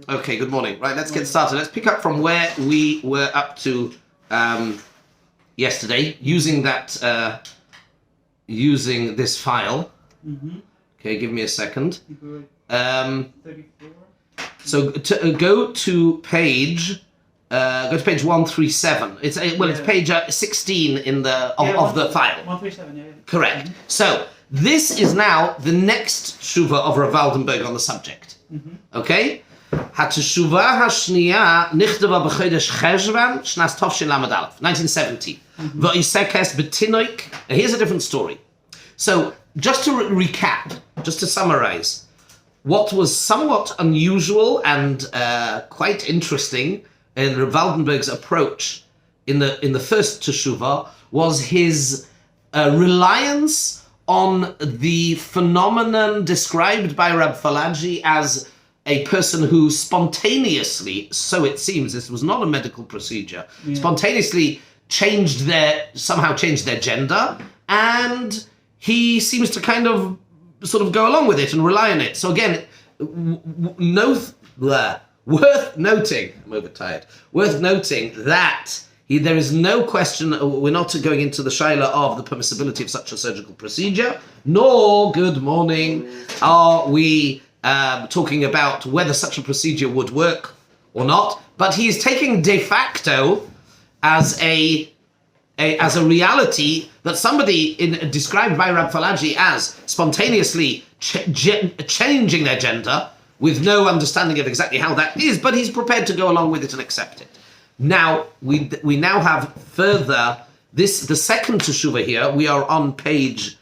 Okay, good morning. Right, let's get started. Let's pick up from where we were up to yesterday, using this file. Okay, give me a second. So go to page 137. It's page 16 in of the file. 137. Yeah. Correct. So this is now the next tshuva of Rav Waldenberg on the subject. Okay. Hateshuva hashniya nichtava b'chodesh Cheshvan shnas Tovshin Lamed Aleph, 1970. V'oisekes betinoik. Here's a different story. So just to recap, just to summarize, what was somewhat unusual and quite interesting in Rav Waldenberg's approach in the first teshuva was his reliance on the phenomenon described by Rab Falaji as a person who spontaneously, so it seems, this was not a medical procedure, spontaneously somehow changed their gender, and he seems to kind of sort of go along with it and rely on it. So again, worth noting, I'm overtired, worth noting that there is no question, we're not going into the shaila of the permissibility of such a surgical procedure, nor, good morning, are we talking about whether such a procedure would work or not, but he is taking de facto as a reality that somebody described by Rab Falaji as spontaneously changing their gender with no understanding of exactly how that is, but he's prepared to go along with it and accept it. Now, we now have further, the second teshuva here, we are on page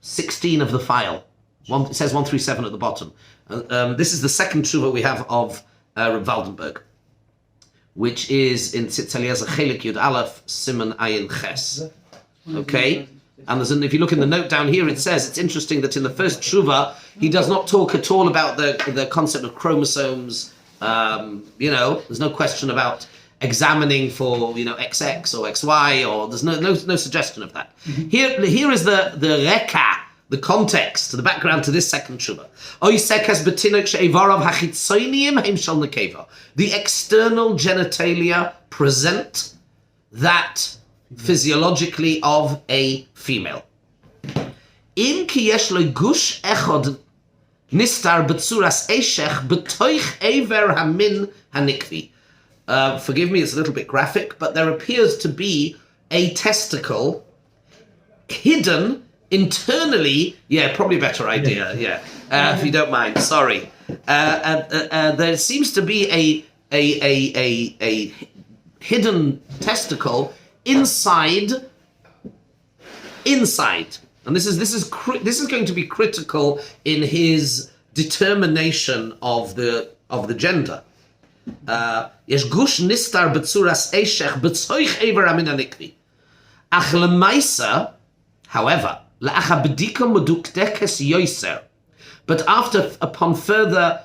16 of the file. It says 137 at the bottom. This is the second teshuva we have of Rav Waldenberg, which is in Tzitz Eliezer Chelik Yud Aleph Siman Ayin Ches. Okay? And if you look in the note down here, it says, it's interesting that in the first teshuva, he does not talk at all about the concept of chromosomes. There's no question about examining for, XX or XY, or there's no suggestion of that. Here is the reka, the context, the background to this second tshuva. The external genitalia present that physiologically of a female. Nistar betzuras eshech betoich ever hamin hanikvi. Forgive me, it's a little bit graphic, but there appears to be a testicle hidden internally. Yeah, probably a better idea. Yeah, if you don't mind. Sorry. There seems to be a hidden testicle inside. And this is going to be critical in his determination of the gender. Yesh gush nistar betzuras eshech betzoich ever amin anikvi. Ach lemaisa, however, la'acha bedika medukdekes yoser. But upon further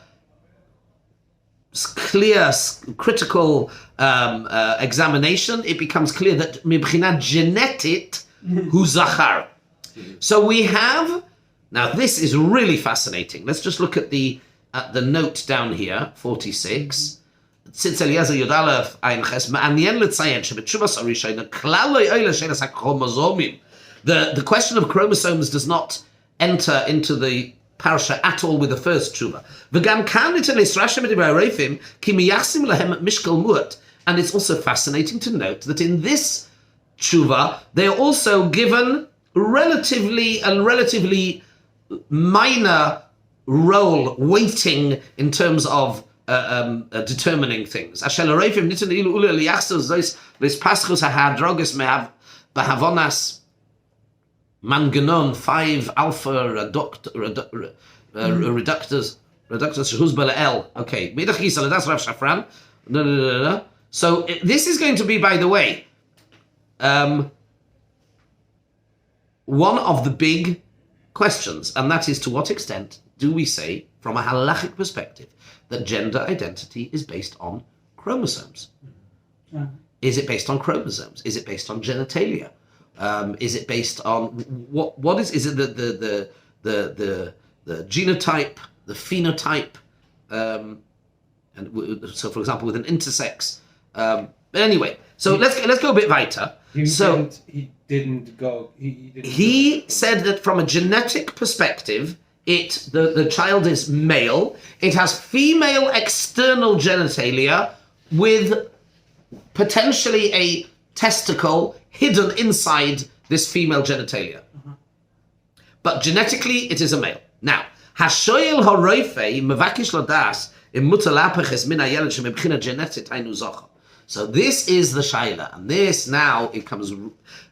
clear, critical examination, it becomes clear that mibchinat genetit hu zachar. So we have, now this is really fascinating. Let's just look at the note down here, 46. Tzitz Eliezer Yud Aleph Ayin Ches ma'anyen l'tzayen shebetshuvas harishona klal lo yoyle she'elas hachromosomim. The question of chromosomes does not enter into the parasha at all with the first tshuva. V'gam kan nitenes Rashi b'divrei Reifim ki miyachsim lahem mishkal muat. And it's also fascinating to note that in this tshuva they are also given relatively minor role, weighting in terms of determining things. Manganon 5 alpha reductors L. Okay. So this is going to be, by the way, one of the big questions, and that is, to what extent do we say, from a halachic perspective, that gender identity is based on chromosomes? Is it based on chromosomes? Is it based on genitalia? Is it based on what is it the genotype, the phenotype, So, for example, with an intersex. But anyway, so let's go a bit weiter. He said that from a genetic perspective, the child is male. It has female external genitalia with potentially a testicle hidden inside this female genitalia. But genetically, it is a male. Now, hashoyel haroife mevakish lodas im mutalapeches min hayeled shemebchina genetit hainu zocha. So this is the shaila, and this now it comes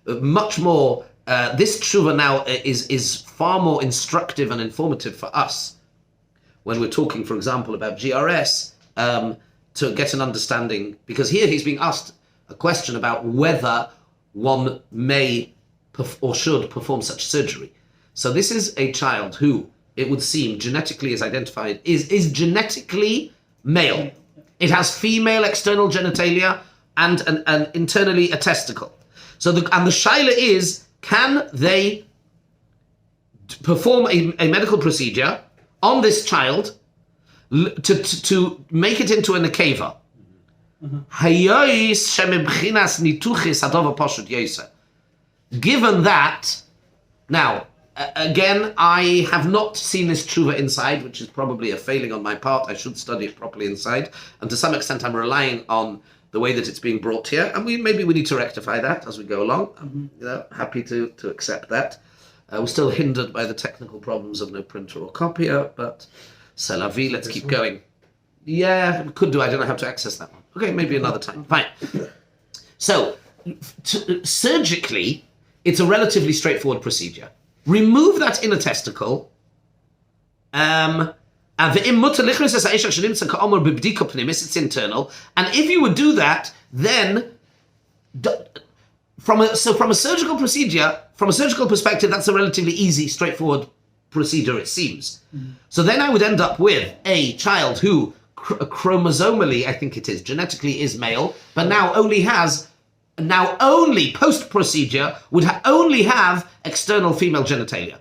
much more. This tshuva now is far more instructive and informative for us when we're talking, for example, about GRS, to get an understanding, because here he's being asked a question about whether one may or should perform such surgery. So this is a child who, it would seem, genetically is identified, is genetically male. It has female external genitalia and internally a testicle. So the shaila is, can they perform a medical procedure on this child to make it into a nekeva? Given that, now, again, I have not seen this tshuva inside, which is probably a failing on my part. I should study it properly inside. And to some extent, I'm relying on the way that it's being brought here. And maybe we need to rectify that as we go along. I'm happy to accept that. We're still hindered by the technical problems of no printer or copier, but c'est la vie, let's keep going. Yeah, could do. I don't know how to access that one. Okay, maybe another time. Fine. So, surgically, it's a relatively straightforward procedure. Remove that inner testicle, it's internal, and if you would do that, then from a surgical procedure, from a surgical perspective, that's a relatively easy, straightforward procedure, it seems. So then I would end up with a child who chromosomally, I think it is, genetically is male, but now only post-procedure would only have external female genitalia.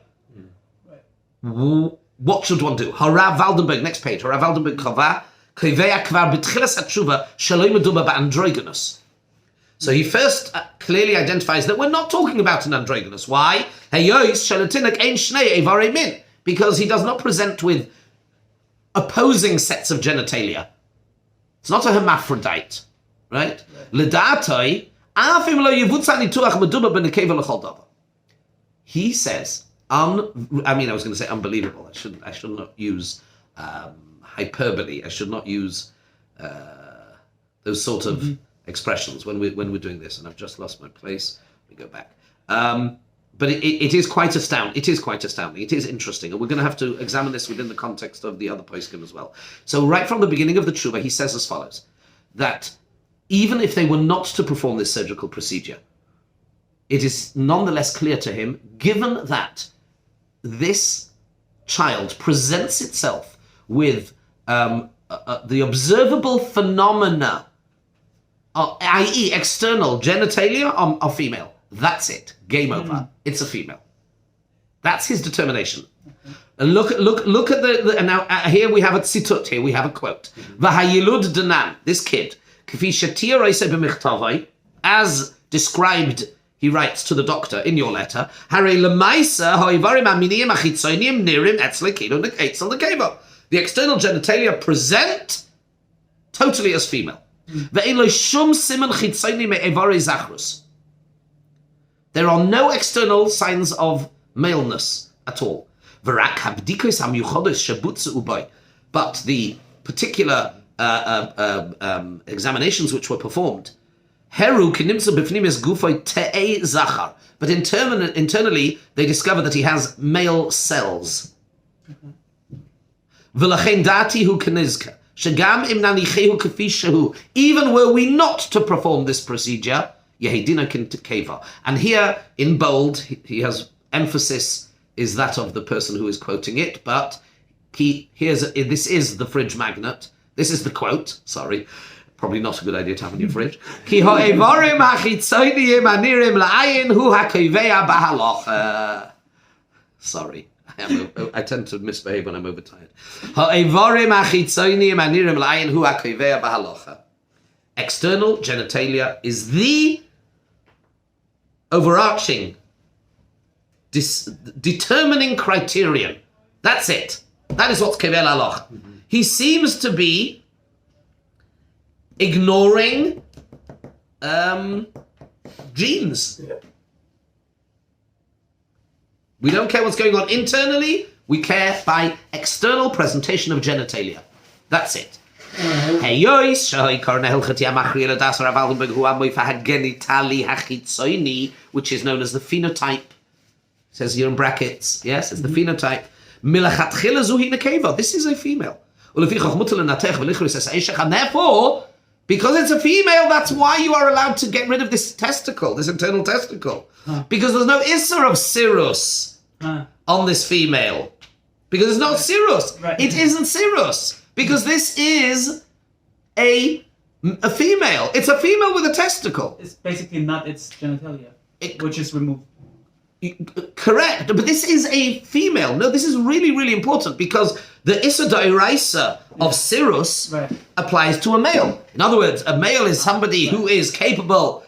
What should one do? Harav Waldenberg, next page. Harav Waldenberg kava kivea kvar b'tchilas hatshuva shaloi meduba ba'androgynous. So he first clearly identifies that we're not talking about an androgynous. Why? Because he does not present with opposing sets of genitalia. It's not a hermaphrodite, right? L'da'atoi, he says, I was going to say unbelievable. I should not use hyperbole. I should not use those sort of expressions when we're doing this. And I've just lost my place. Let me go back. But it is quite astounding. It is quite astounding. It is interesting. And we're going to have to examine this within the context of the other poskim as well. So right from the beginning of the tshuva, he says as follows, that even if they were not to perform this surgical procedure, it is nonetheless clear to him, given that this child presents itself with the observable phenomena, i.e. external genitalia are female. That's it. Game over. It's a female. That's his determination. Look at the and now here we have a tzitut. Here we have a quote. V'hayilud denan. This kid, as described, he writes to the doctor in your letter. The external genitalia present totally as female. There are no external signs of maleness at all. But the particular examinations which were performed, but internally they discover that he has male cells. Even were we not to perform this procedure, and here in bold he has emphasis is that of the person who is quoting it, but this is the fridge magnet. This is the quote. Sorry, probably not a good idea to have in your fridge. Sorry, I tend to misbehave when I'm overtired. External genitalia is the overarching, determining criterion. That's it. That is what's kevel aloch. He seems to be ignoring genes. Yeah. We don't care what's going on internally. We care by external presentation of genitalia. That's it. Which is known as the phenotype. It says here in brackets. Yes, it's the phenotype. This is a female. And therefore, because it's a female, that's why you are allowed to get rid of this testicle, this internal testicle. Because there's no issur of cirrus on this female. Because it's not cirrus. Right. It isn't cirrus. Because this is a female. It's a female with a testicle. It's basically not its genitalia, which is removed. Correct, but this is a female. No, this is really, really important because the issur d'oraisa of cirrus applies to a male. In other words, a male is somebody who is capable,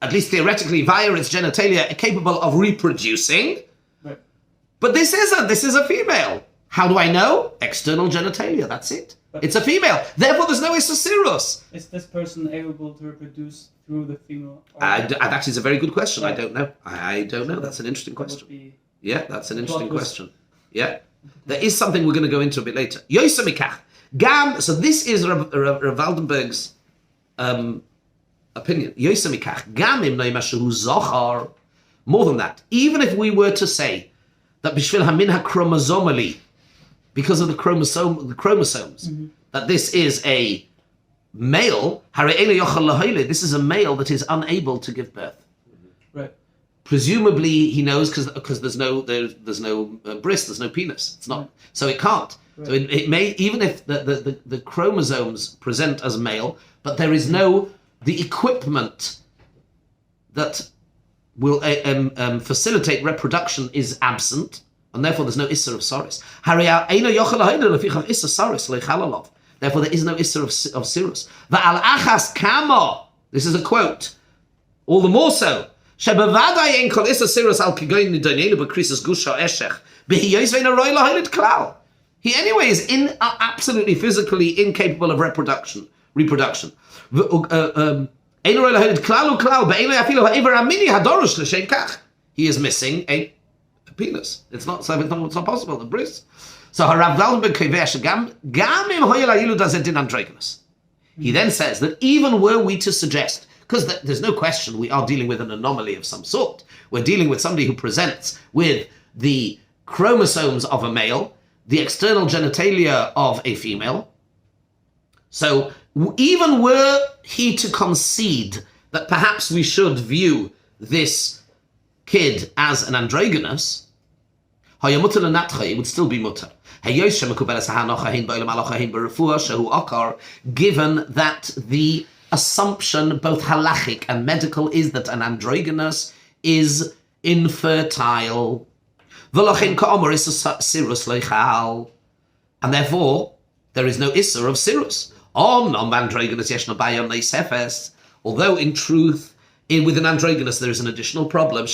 at least theoretically, via its genitalia, capable of reproducing. Right. But this isn't. This is a female. How do I know? External genitalia, that's it. But it's a female. Therefore, there's no issur cirrus. Is this person able to reproduce through the female? That is a very good question. I don't know. I don't know. That's an interesting question. Yeah, that's an interesting question. Yeah. There is something we're going to go into a bit later. So this is Rav Waldenberg's opinion. More than that. Even if we were to say that bishvil hamin chromosomally, because of the chromosomes, that this is a male, this is a male that is unable to give birth. Right. Presumably he knows because there's no bris, there's no penis. It's not, so it can't. Right. So it may, even if the chromosomes present as male, but there is the equipment that will facilitate reproduction is absent, and therefore there's no issur of saris. Therefore there is no issur of cirrus. Va'al achas kamo, this is a quote, all the more so, shebevadai ein kol issur cirrus al kigoyin nidonenu b'krisis gusha eshech, b'hiyois ve'in aroi laholit klal. He anyway is absolutely physically incapable of reproduction. Ein aroi laholit klal uklal, be'ein lo yafilu ha'ever amini hadorush l'shem kach. He is missing a penis. It's not possible, the bris. So Rav Waldenberg kovesh gam im hoyel hayiluda zedin androgynous. He then says that even were we to suggest, because there's no question we are dealing with an anomaly of some sort. We're dealing with somebody who presents with the chromosomes of a male, the external genitalia of a female. So even were he to concede that perhaps we should view this kid as an androgynous, it would still be mutter. Given that the assumption, both halachic and medical, is that an androgynous is infertile. And therefore, there is no issur of cirrus. Although in truth, with an androgynous, there is an additional problem.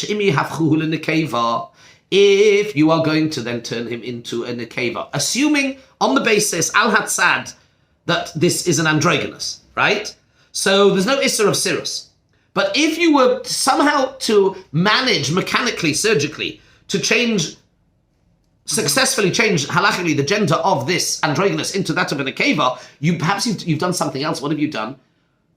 If you are going to then turn him into a nekeva, assuming on the basis al-hatzad that this is an androgynous, right? So there's no issur of cirrus. But if you were somehow to manage mechanically, surgically, to successfully change halachically the gender of this androgynous into that of a nekeva, you've done something else. What have you done?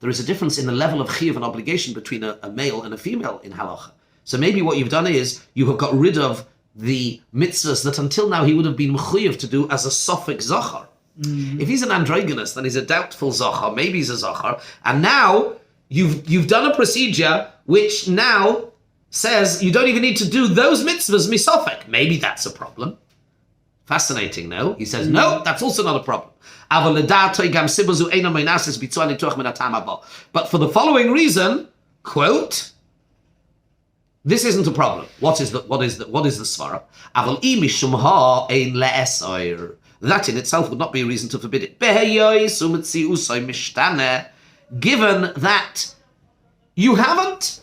There is a difference in the level of chiyuv and obligation between a male and a female in halacha. So maybe what you've done is you have got rid of the mitzvahs that until now he would have been mechuyev to do as a sofik zachar. If he's an androgynous, then he's a doubtful zachar, maybe he's a zachar, and now you've done a procedure which now says you don't even need to do those mitzvahs misofik. Maybe that's a problem. Fascinating, no? He says, no, that's also not a problem. But for the following reason, quote, This isn't a problem. What is the svara? Aval I mishum ha ein le'esoir. That in itself would not be a reason to forbid it. Given that you haven't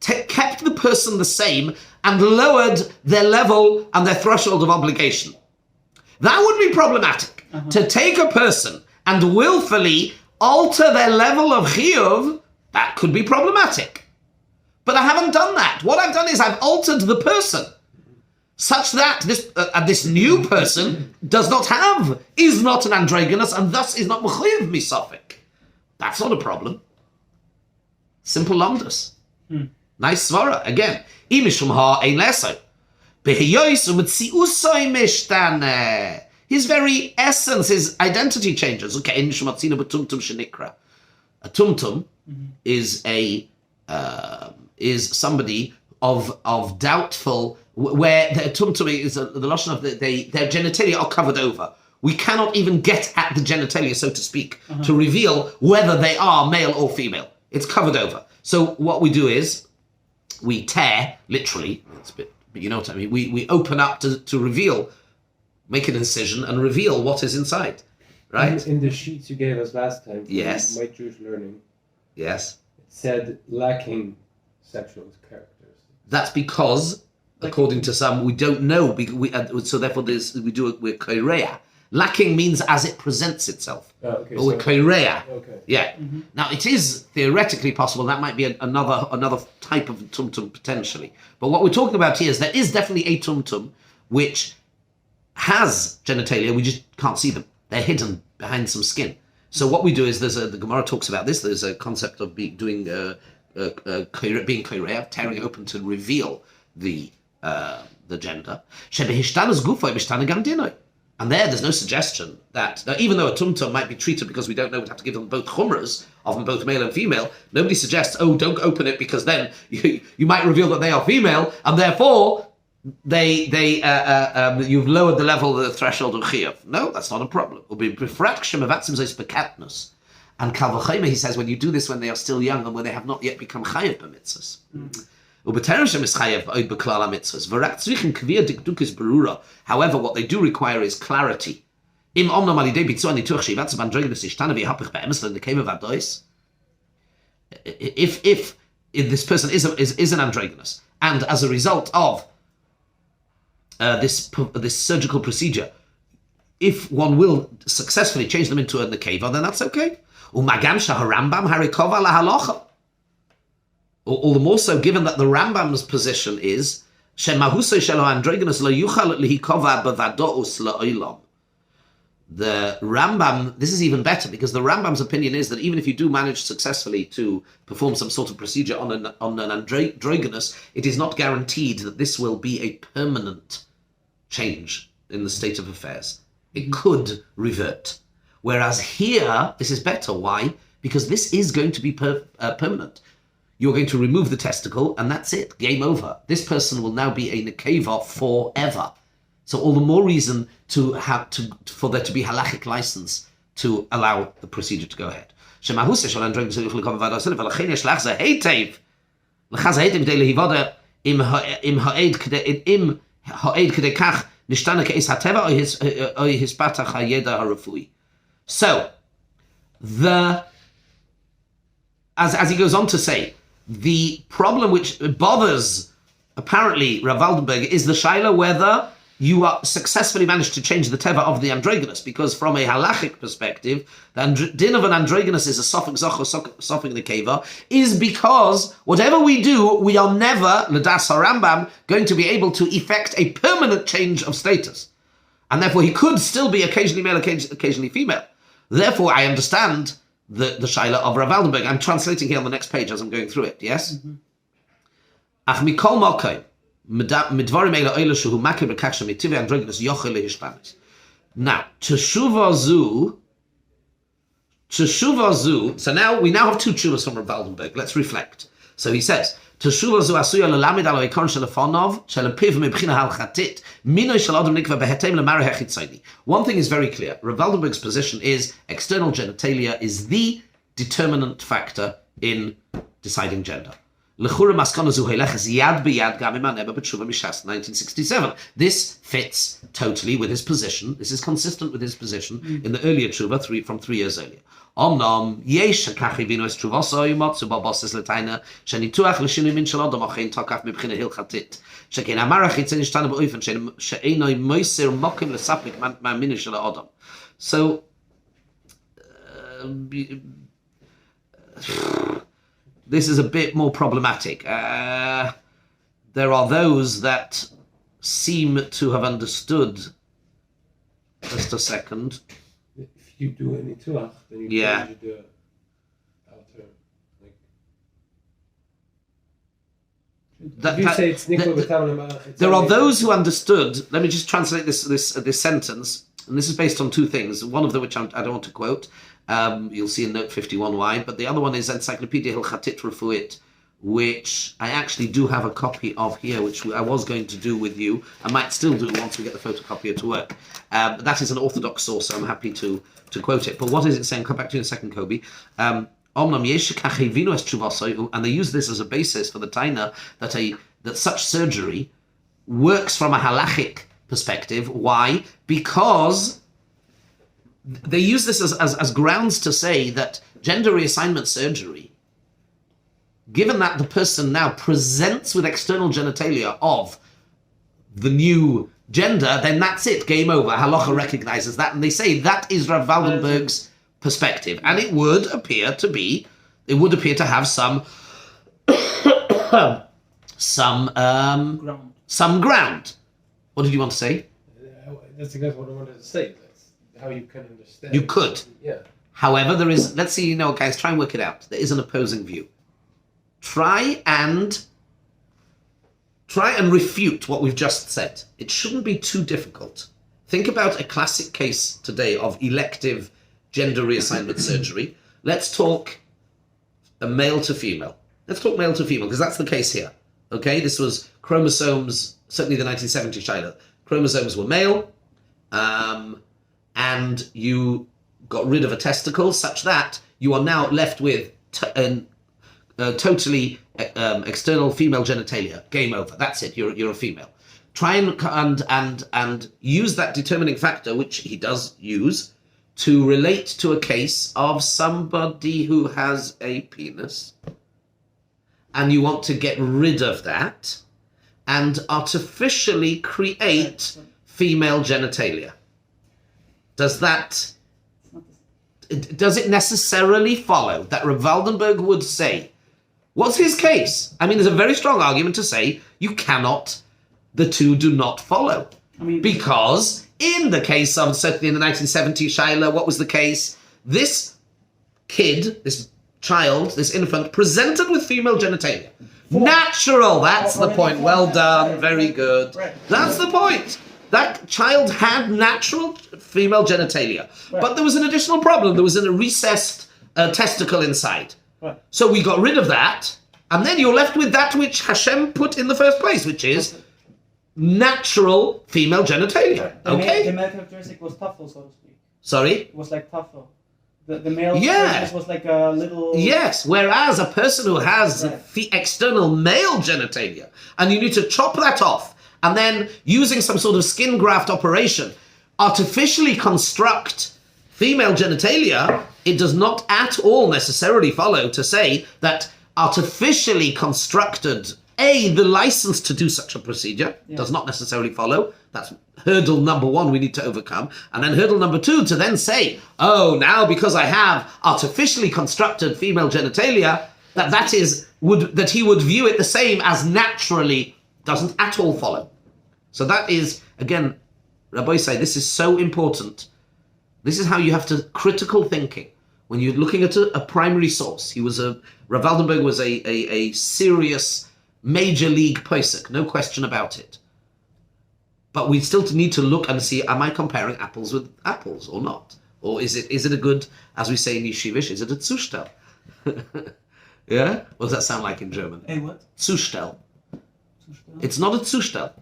kept the person the same and lowered their level and their threshold of obligation. That would be problematic. To take a person and willfully alter their level of chiyuv, that could be problematic. But I haven't done that. What I've done is I've altered the person such that this new person is not an androgynous and thus is not mechuyev misafik. That's not a problem. Simple lamdas. Nice svara. Again, imishum ha ein leso. His very essence, his identity changes. Okay, a tumtum is somebody of doubtful, where the tumtum is the lashon of their genitalia are covered over. We cannot even get at the genitalia, so to speak, to reveal whether they are male or female. It's covered over. So what we do is we tear, literally, it's a bit, but you know what I mean. We open up to reveal, make an incision and reveal what is inside, right? In the sheets you gave us last time, yes, My Jewish Learning, yes, it said lacking sexual characters. That's because, according to some, we don't know. So therefore, we're korea. Lacking means as it presents itself. Okay, but we're korea. Okay. Yeah. Now it is theoretically possible that might be another type of tumtum potentially. But what we're talking about here is there is definitely a tumtum which has genitalia. We just can't see them. They're hidden behind some skin. So what we do is the Gemara talks about this. There's a concept of being korea, tearing open to reveal the gender. And there's no suggestion that, now, even though a tumtum might be treated because we don't know, we'd have to give them both chumras of them both male and female, nobody suggests, don't open it because then you might reveal that they are female, and therefore you've lowered the level of the threshold of chiyuv. No, that's not a problem. It will be befraction of atzim zos bekatnus. And Kal v'chomer, he says, when you do this when they are still young and when they have not yet become chayav b'mitzvos. However, what they do require is clarity. If this person is an androgynous, and as a result of this surgical procedure, if one will successfully change them into a nekeva, then that's okay. All the more so, given that the Rambam's position is the Rambam, this is even better, because the Rambam's opinion is that even if you do manage successfully to perform some sort of procedure on an androgynous, it is not guaranteed that this will be a permanent change in the state of affairs. It could revert. Whereas here, this is better. Why? Because this is going to be permanent. You're going to remove the testicle, and that's it. Game over. This person will now be a nekeva forever. So all the more reason for there to be halachic license to allow the procedure to go ahead. So, as he goes on to say, the problem which bothers, apparently, Rav Waldenberg, is the shaila whether you are successfully managed to change the teva of the androgynous, because from a halachic perspective, the din of an androgynous is a sofik zoch, sofik nekeva, is because whatever we do, we are never, l'das harambam, going to be able to effect a permanent change of status. And therefore he could still be occasionally male, occasionally female. Therefore I understand the shaila of Rav Waldenberg. I'm translating here on the next page as I'm going through it, yes? Ach mikol malkay, midvarim eila oila shehu makir b'kach shemitivei androgynous yochel lehishtanis. Now, teshuva zu, so now we have two tshuvas from Rav Waldenberg. Let's reflect. So he says, teshuva zu asuya lelamid alo ikon shelefonov shelepiv mebchina halchatit minoi shel adam nikva behetem lemare hechitzayni. One thing is very clear. Rav Waldenberg's position is external genitalia is the determinant factor in deciding gender. L'chura maskana zu heleches yad b'yad gam im aneba b'tshuva mishas 1967. This fits totally with his position. This is consistent with his position in the earlier tshuva from 3 years earlier. Omnom yesh kach hivinu es tshuvaso yimotzu baboses letaina shenituach l'shinui min shel adam ochein tokaf mibchina hilchatit shekein amarach yitzin ishtana b'oifen she'enoi moiser mokim l'sapik ma'aminu shel adam. So this is a bit more problematic. There are those that seem to have understood. Just a second. If you do any tuach, then you change the outer. Like, if you say it's Nikol B'Tam L'Marach, there are those who understood. Let me just translate this sentence, and this is based on two things. One of them, which I don't want to quote. You'll see in note 51 why, but the other one is Encyclopedia Hilchatit Refuit, which I actually do have a copy of here, which I was going to do with you. I might still do once we get the photocopier to work. That is an orthodox source, so I'm happy to quote it. But what is it saying? Come back to you in a second, Kobe. And they use this as a basis for the taina that such surgery works from a halachic perspective. Why? Because they use this as grounds to say that gender reassignment surgery, given that the person now presents with external genitalia of the new gender, then that's it, game over. Halacha recognizes that, and they say that is Rav Waldenberg's perspective, and it would appear to have some ground. What did you want to say? That's exactly what I wanted to say. How you can understand. You could. Yeah. However, there is, let's see, guys, try and work it out. There is an opposing view. Try and refute what we've just said. It shouldn't be too difficult. Think about a classic case today of elective gender reassignment surgery. Let's talk a male to female. Let's talk male to female, because that's the case here. Okay, this was chromosomes, certainly the 1970 Shiloh. Chromosomes were male, and you got rid of a testicle such that you are now left with totally external female genitalia. Game over. That's it. You're a female. Try and use that determining factor, which he does use, to relate to a case of somebody who has a penis, and you want to get rid of that and artificially create female genitalia. Does it necessarily follow that Rav Waldenberg would say, what's his case? I mean, there's a very strong argument to say the two do not follow. Because in the case of, certainly in the 1970s, Shiloh, what was the case? This kid, this child, this infant, presented with female genitalia. Natural, that's the point. Well done, very good. That's the point. That child had natural female genitalia. But there was an additional problem. There was a recessed testicle inside. So we got rid of that, and then you're left with that which Hashem put in the first place, which is natural female genitalia. Okay? The male characteristic was tuffle, so to speak. Sorry? It was like tuffle. The male characteristic was like a little... Yes, whereas a person who has external male genitalia, and you need to chop that off, and then using some sort of skin graft operation, artificially construct female genitalia, it does not at all necessarily follow to say that artificially constructed, the license to do such a procedure does not necessarily follow. That's hurdle number one we need to overcome. And then hurdle number two, to then say, now because I have artificially constructed female genitalia, that he would view it the same as naturally, doesn't at all follow. So that is, again, Rabbi say, this is so important. This is how you have to, critical thinking. When you're looking at a primary source, Rav Waldenberg was a serious major league posek, no question about it. But we still need to look and see, am I comparing apples with apples or not? Or is it a good, as we say in Yeshivish, is it a Zustellung? Yeah? What does that sound like in German? A what? Zustellung. It's not a Zustellung.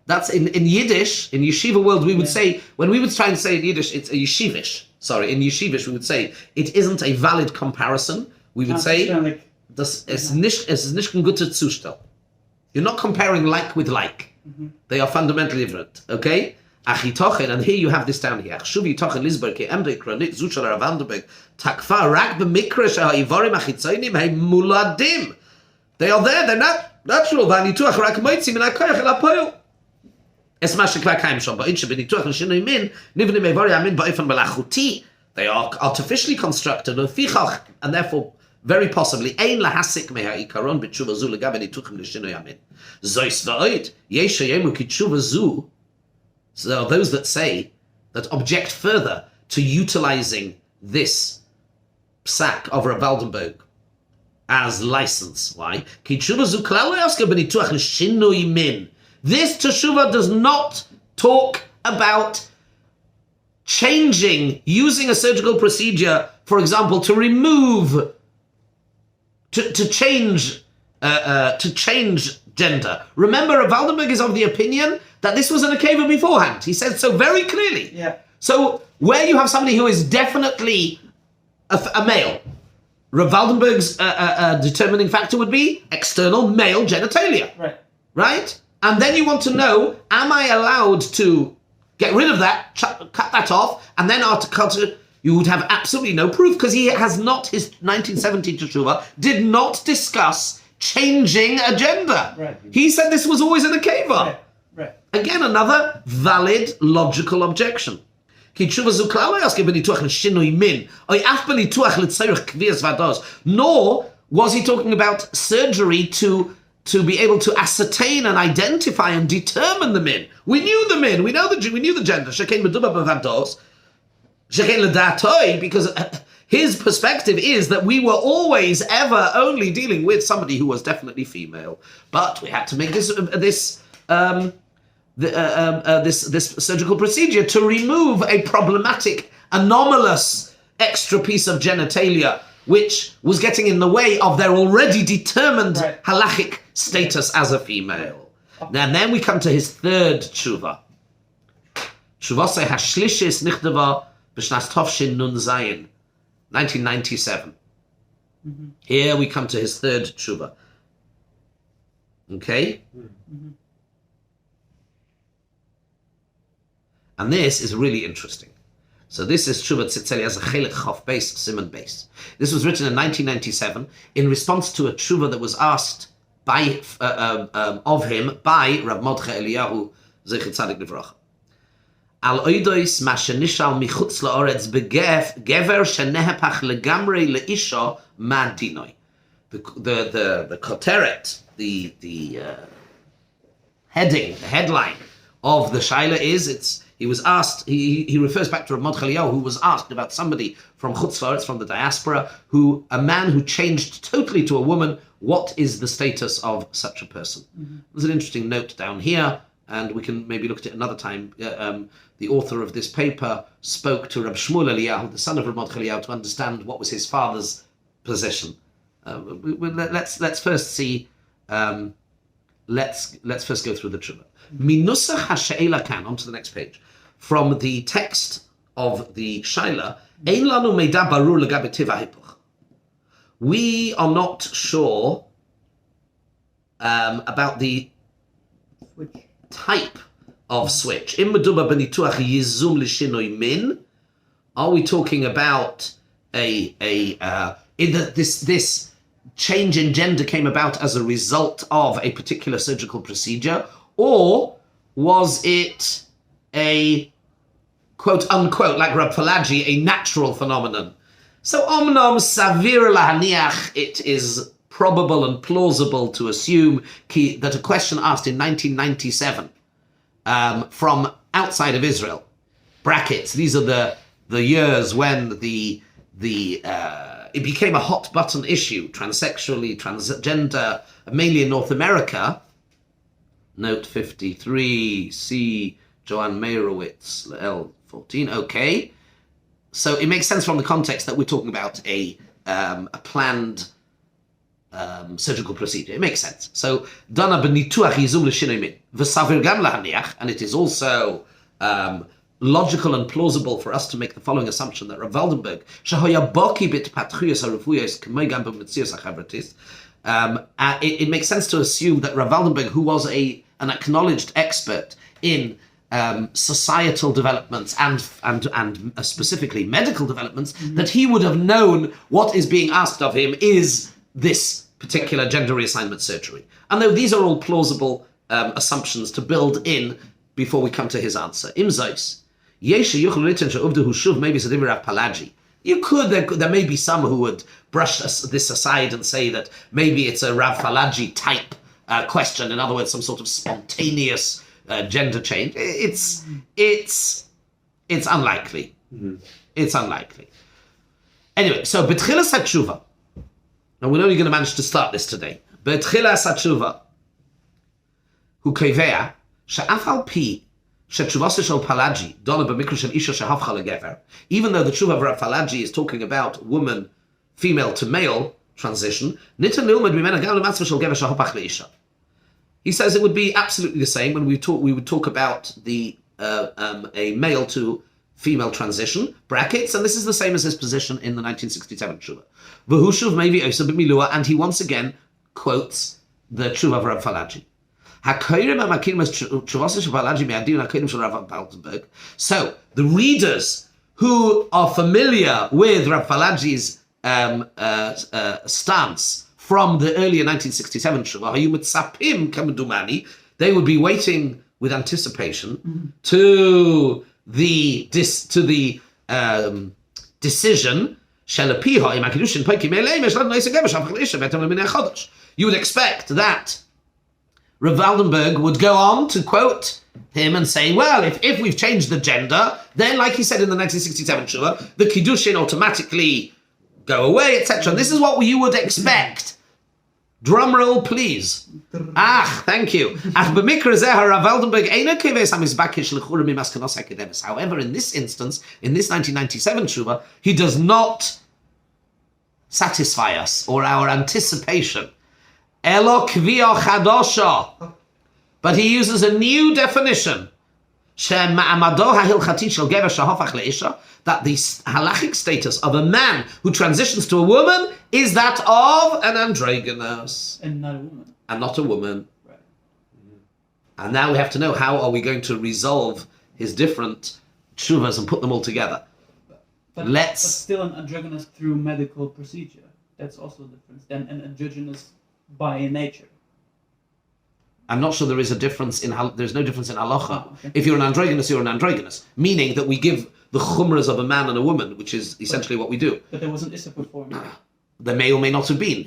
That's in Yiddish, in Yeshiva world, we would say, when we would try and say in Yiddish, it's a Yeshivish. Sorry, in Yeshivish we would say, it isn't a valid comparison. We would say, es ist nicht ein guter Zustand. You're not comparing like with like. They are fundamentally different, okay? Achitochen, and here you have this down here. Shuvi tochen Lisberg, Emre Kronit, Zuchel Ravanderberg, Takfa, Rak B'mikra, Ivorim Achitzoinim, Hey Muladim. They are there, they're not natural. Vanituach Rak Moitzim, and Akoyach El Apoyo. Es ma shekva kaim shom, but inche benituach l'shinoi min, nivnim Ivorim Amin ba'ifan melachuti. They are artificially constructed, and therefore, very possibly, ein lahasik meha ikaron b'tshuva zu legabe nituchim l'shinoi amin. Zois va'oid, yesha yemu ki tshuva zu. So there are those that say, that object further to utilizing this psak of Rav Waldenberg as license. Why? Ki tshuva zu klal le'aska b'nituach l'shinoi min. This teshuva does not talk about changing, using a surgical procedure, for example, to remove, to change gender. Remember, Rav Waldenberg is of the opinion that this was an akeva beforehand. He said so very clearly. Yeah. So where you have somebody who is definitely a male, Rav Waldenberg's determining factor would be external male genitalia. Right. Right? And then you want to know, am I allowed to get rid of that, cut that off, and then you would have absolutely no proof, because he has not, his 1970 teshuva did not discuss changing a gender. Right. He said this was always an akeva. Right. Again, another valid, logical objection. Nor was he talking about surgery to be able to ascertain and identify and determine the min. We knew the min. We knew the gender. Because his perspective is that we were always ever only dealing with somebody who was definitely female. But we had to make this surgical procedure to remove a problematic, anomalous extra piece of genitalia, which was getting in the way of their already determined halachic status as a female. And then we come to his third tshuva. Tshuvasei hashlishis nichdava b'shnas tovshin nun zayin, 1997. Here we come to his third tshuva. Okay? And this is really interesting. So this is Tshuva Tzitzeli as a Chelik Chof base, Simon base. This was written in 1997 in response to a Tshuva that was asked by of him by Rav Mordechai Eliyahu Zecher Tzadik Livracha. Al oidois ma shenishal michutz la'oretz begever shenehepach legamrei leisha ma dinoi. The koteret, the heading, the headline of the shaila is he was asked. He refers back to Rav Mordechai Eliyahu, who was asked about somebody from Chutz La'aretz, from the diaspora, a man who changed totally to a woman. What is the status of such a person? There's an interesting note down here, and we can maybe look at it another time. The author of this paper spoke to Rab Shmuel Eliyahu, the son of Rav Mordechai Eliyahu, to understand what was his father's position. Let's first see. Let's first go through the tshuva. Minusach ha'she'ela kan, onto the next page. From the text of the shaila, ein lanu meida barur legabe tiva hipuch. We are not sure about the type of switch. Im meduba benituach yizum l'shinoi min. Are we talking about this change in gender came about as a result of a particular surgical procedure, or was it a quote unquote, like Rab Falagi, a natural phenomenon? So omnom savir lahaniach, it is probable and plausible to assume that a question asked in 1997 from outside of Israel, brackets, these are the years when it became a hot button issue, transsexually, transgender, mainly in North America. Note 53, C, Joanne Meyerowitz, L14, okay. So it makes sense from the context that we're talking about a planned surgical procedure. It makes sense. So, Dana benituach yizum l'shinoi min, v'savir gam lahaniach, and it is also logical and plausible for us to make the following assumption that Rav Waldenberg, it makes sense to assume that Rav Waldenberg, who was an acknowledged expert in societal developments and specifically medical developments, that he would have known what is being asked of him is this particular gender reassignment surgery. And though these are all plausible assumptions to build in before we come to his answer. You could, there may be some who would brush this aside and say that maybe it's a Rav Falaji type question. In other words, some sort of spontaneous gender change. It's unlikely. Mm-hmm. It's unlikely. Anyway, so B'tchilas HaTshuva. Now we're only going to manage to start this today. B'tchilas HaTshuva. Hu kevea she'af al pi she'tshuvase shel Palaji dona b'mikra shel isha she'hafcha legever. Even though the tshuva of Rav Falaji is talking about woman, female to male transition, nitan nilmad mimena gam lematzva shel gever she'hafach leisha. He says it would be absolutely the same when we would talk about the a male to female transition, brackets, and this is the same as his position in the 1967 tshuva. V'hushuv maybe osa b'milua, and he once again quotes the tshuva of Rav Falaji. So the readers who are familiar with Rav Falaji's stance from the earlier 1967 tshuva, they would be waiting with anticipation to the decision. You would expect that Rav Waldenberg would go on to quote him and say, well, if we've changed the gender, then like he said in the 1967 shura, the kiddushin automatically go away, etc. And this is what you would expect. Drum roll, please. Thank you. However, in this instance, in this 1997 shura, he does not satisfy us or our anticipation. Elo kvia chadosha. But he uses a new definition. That the halachic status of a man who transitions to a woman is that of an androgynous. And not a woman. And not a woman. Right. And now we have to know how are we going to resolve his different tshuvas and put them all together. But still an androgynous through medical procedure. That's also different than an androgynous by nature. I'm not sure there is a difference there's no difference in halacha. Okay. If you're an androgynous, you're an androgynous. Meaning that we give the chumras of a man and a woman, which is essentially what we do. But there wasn't Issa performed. There may or may not have been.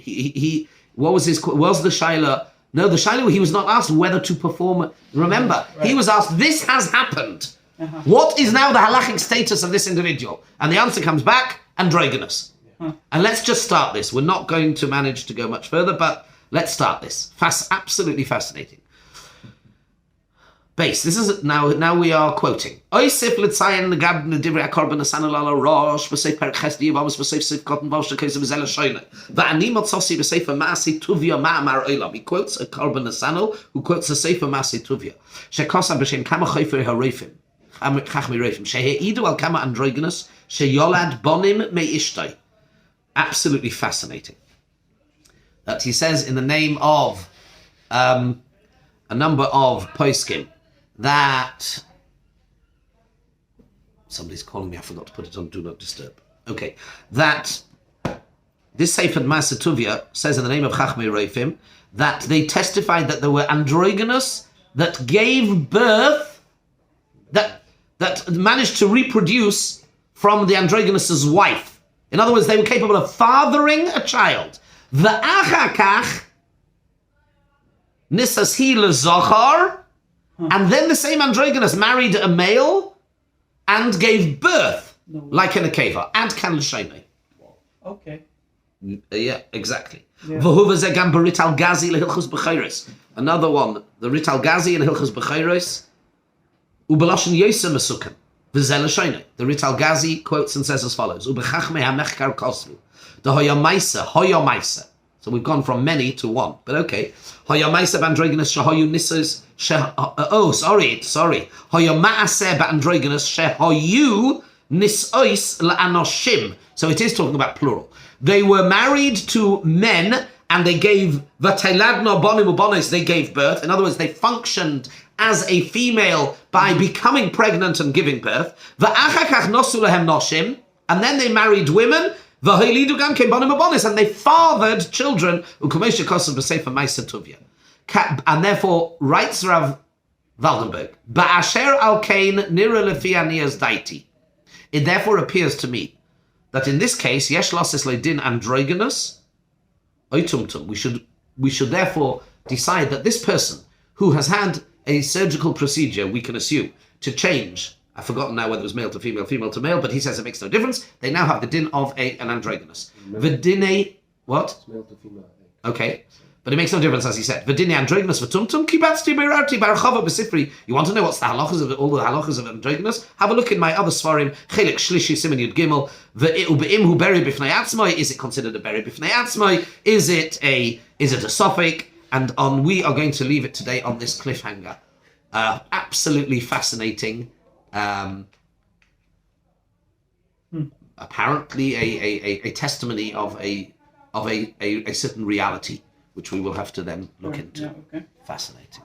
Was the shaila? No, the shaila, he was not asked whether to perform. Remember, right. He was asked, this has happened. Uh-huh. What is now the halachic status of this individual? And the answer comes back, androgynous. Huh. And let's just start this. We're not going to manage to go much further, but let's start this. Absolutely fascinating. Base. This is now we are quoting. Oisif l'tzayin l'gab l'divrei hakorban asanul ala rosh v'seif perek ches di'avamus v'seif seif cotton v'osh l'keis v'zel ha'shoyne v'ani motzosi v'seif ha'masi tuvia ma'amar olam. He quotes a korban asanul who quotes a seif ha'masi tuvia shekosa b'shem kama choyfer ha'reifim chachmi reifim shehe'idu al kama androgynous sheyolad bonim me'ishtoi. Absolutely fascinating. That he says in the name of a number of poskim that somebody's calling me, I forgot to put it on Do Not Disturb. Okay, that this Sefer Ma'aseh Tuvia says in the name of Chachmei Reifim that they testified that there were androgynous that gave birth, that managed to reproduce from the androgynous's wife. In other words, they were capable of fathering a child. V'achakach nisas hi lezochar, and then the same androgynous married a male and gave birth, like in a keva, ad kan l'shayne. Okay. Yeah, exactly. V'huva ze gam b'rit al gazi lehilchus b'chayros. Another one, the rit al gazi in hilchus b'chayros, u'b'loshen yosem asukan. V'ze l'shayne. The rit al gazi quotes and says as follows: U'b'chachmei ha'mechkar kosvu. The hoya maisa. It's So we've gone from many to one. But okay. Hoya ma'aseh b'androgynous shehoyu nisos Hoya ma'aseh b'androgynous shehoyu nisois la'anoshim. So it is talking about plural. They were married to men and they gave v'teiladno bonim ubonos, they gave birth. In other words, they functioned as a female by becoming pregnant and giving birth. V'achakach nosu lahem noshim, and then they married women. V'hoilidu gam kein bonim ubonos, and they fathered children. U'kumesha kosav b'sefer ma'aseh tuvia. And therefore, writes Rav Waldenberg, ba'asher al kain nira lefi aniyas daiti. It therefore appears to me that in this case, yesh losses leidin androgynous oitumtum. We should therefore decide that this person who has had a surgical procedure, we can assume, to change, I've forgotten now whether it was male to female to male, but he says it makes no difference. They now have the din of an androgynous. V'dinei, what? It's male to female. Okay. But it makes no difference, as he said. V'dinei androgynous v'tumtum kibatzti beirarti barachava b'sifri. You want to know what's the halachas of all the halachas of androgynous? Have a look in my other svarim. Chelik shlishi siman yud gimel. V'u'be'im hu beri b'fnei atzmai. Is it considered a beri b'fnei atzmai? Is it a suffix? And we are going to leave it today on this cliffhanger. Absolutely fascinating. Apparently a testimony of a certain reality, which we will have to then look into. Yeah, okay. Fascinating.